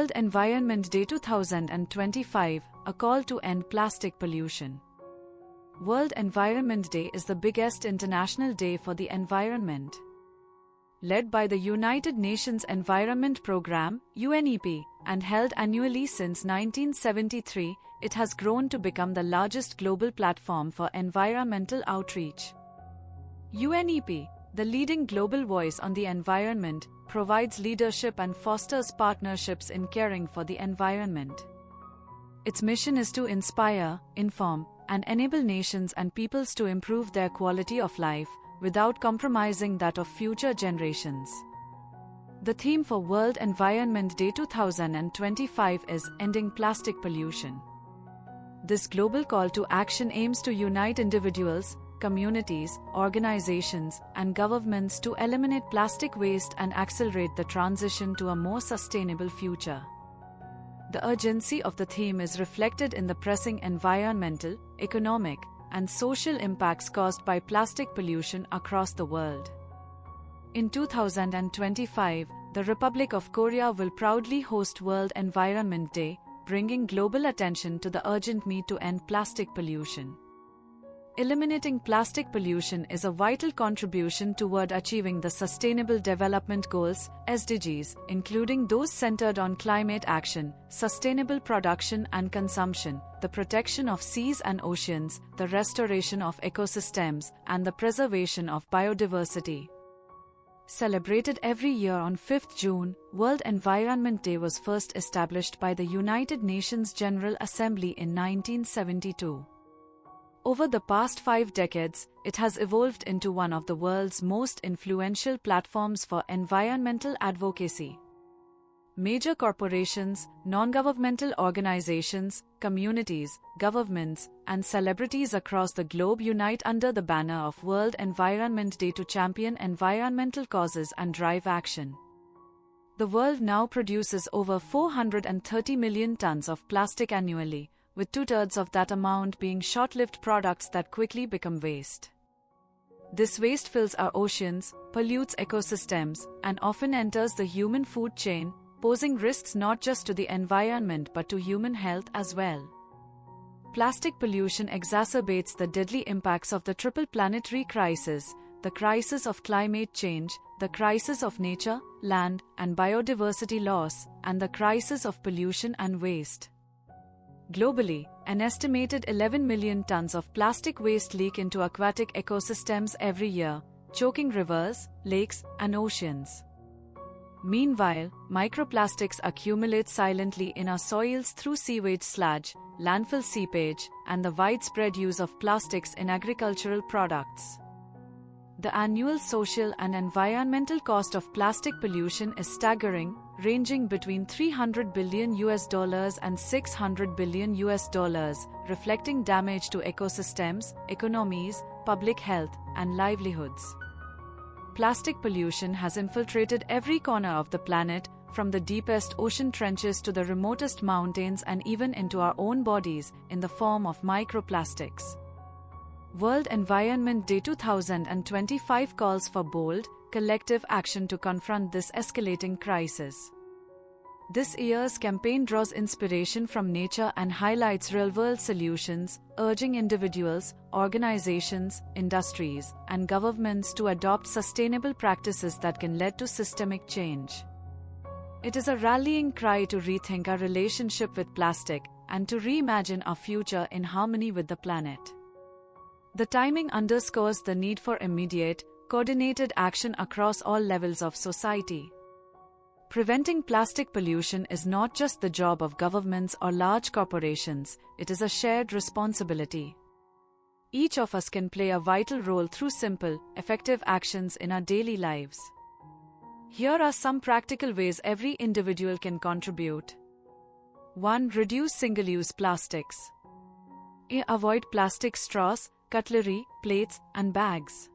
World Environment Day 2025, a call to end plastic pollution. World Environment Day is the biggest international day for the environment. Led by the United Nations Environment Programme, UNEP, and held annually since 1973, it has grown to become the largest global platform for environmental outreach. UNEP, the leading global voice on the environment, provides leadership and fosters partnerships in caring for the environment. Its mission is to inspire, inform, and enable nations and peoples to improve their quality of life, without compromising that of future generations. The theme for World Environment Day 2025 is Ending Plastic Pollution. This global call to action aims to unite individuals, communities, organizations, and governments to eliminate plastic waste and accelerate the transition to a more sustainable future. The urgency of the theme is reflected in the pressing environmental, economic, and social impacts caused by plastic pollution across the world. In 2025, the Republic of Korea will proudly host World Environment Day, bringing global attention to the urgent need to end plastic pollution. Eliminating plastic pollution is a vital contribution toward achieving the Sustainable Development Goals (SDGs), including those centered on climate action, sustainable production and consumption, the protection of seas and oceans, the restoration of ecosystems, and the preservation of biodiversity. Celebrated every year on 5th June, World Environment Day was first established by the United Nations General Assembly in 1972. Over the past 5 decades, it has evolved into one of the world's most influential platforms for environmental advocacy. Major corporations, non-governmental organizations, communities, governments, and celebrities across the globe unite under the banner of World Environment Day to champion environmental causes and drive action. The world now produces over 430 million tons of plastic annually, with 2/3 of that amount being short-lived products that quickly become waste. This waste fills our oceans, pollutes ecosystems, and often enters the human food chain, posing risks not just to the environment but to human health as well. Plastic pollution exacerbates the deadly impacts of the triple planetary crisis: the crisis of climate change, the crisis of nature, land, and biodiversity loss, and the crisis of pollution and waste. Globally, an estimated 11 million tons of plastic waste leak into aquatic ecosystems every year, choking rivers, lakes, and oceans. Meanwhile, microplastics accumulate silently in our soils through sewage sludge, landfill seepage, and the widespread use of plastics in agricultural products. The annual social and environmental cost of plastic pollution is staggering, ranging between $300 billion and $600 billion, reflecting damage to ecosystems, economies, public health, and livelihoods. Plastic pollution has infiltrated every corner of the planet, from the deepest ocean trenches to the remotest mountains and even into our own bodies, in the form of microplastics. World Environment Day 2025 calls for bold, collective action to confront this escalating crisis. This year's campaign draws inspiration from nature and highlights real-world solutions, urging individuals, organizations, industries, and governments to adopt sustainable practices that can lead to systemic change. It is a rallying cry to rethink our relationship with plastic and to reimagine our future in harmony with the planet. The timing underscores the need for immediate, coordinated action across all levels of society. Preventing plastic pollution is not just the job of governments or large corporations, it is a shared responsibility. Each of us can play a vital role through simple, effective actions in our daily lives. Here are some practical ways every individual can contribute. 1. Reduce single-use plastics. A. Avoid plastic straws, cutlery, plates, and bags.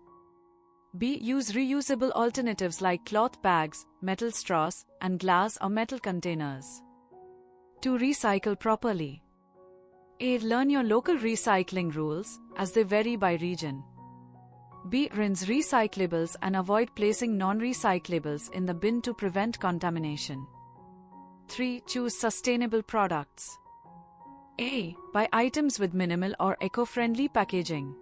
B. Use reusable alternatives like cloth bags, metal straws, and glass or metal containers. 2. Recycle properly. A. Learn your local recycling rules, as they vary by region. B. Rinse recyclables and avoid placing non-recyclables in the bin to prevent contamination. 3. Choose sustainable products. A. Buy items with minimal or eco-friendly packaging.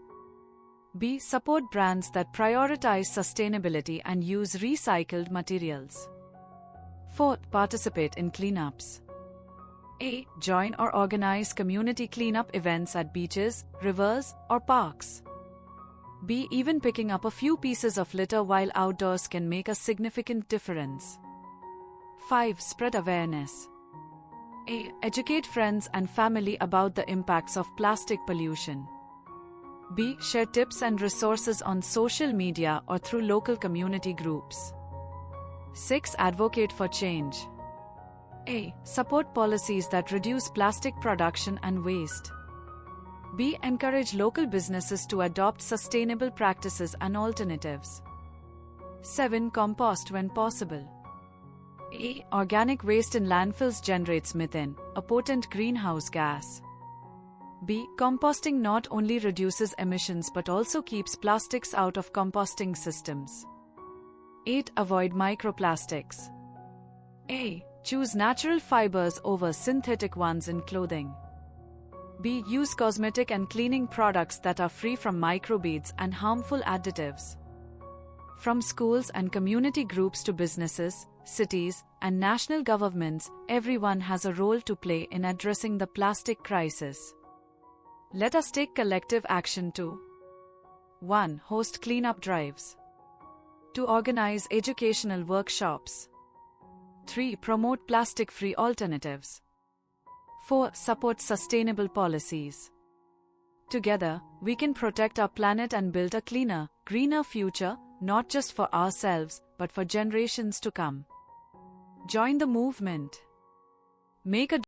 B. Support brands that prioritize sustainability and use recycled materials. 4. Participate in cleanups. A. Join or organize community cleanup events at beaches, rivers, or parks. B. Even picking up a few pieces of litter while outdoors can make a significant difference. 5. Spread awareness. A. Educate friends and family about the impacts of plastic pollution. B. Share tips and resources on social media or through local community groups. 6. Advocate for change. A. Support policies that reduce plastic production and waste. B. Encourage local businesses to adopt sustainable practices and alternatives. 7. Compost when possible. A. Organic waste in landfills generates methane, a potent greenhouse gas. B. Composting not only reduces emissions but also keeps plastics out of composting systems. 8. Avoid microplastics. A. Choose natural fibers over synthetic ones in clothing. B. Use cosmetic and cleaning products that are free from microbeads and harmful additives. From schools and community groups to businesses, cities, and national governments, everyone has a role to play in addressing the plastic crisis. Let us take collective action to 1. Host cleanup drives. 2. Organize educational workshops. 3. Promote plastic-free alternatives. 4. Support sustainable policies. Together, we can protect our planet and build a cleaner, greener future, not just for ourselves, but for generations to come. Join the movement. Make a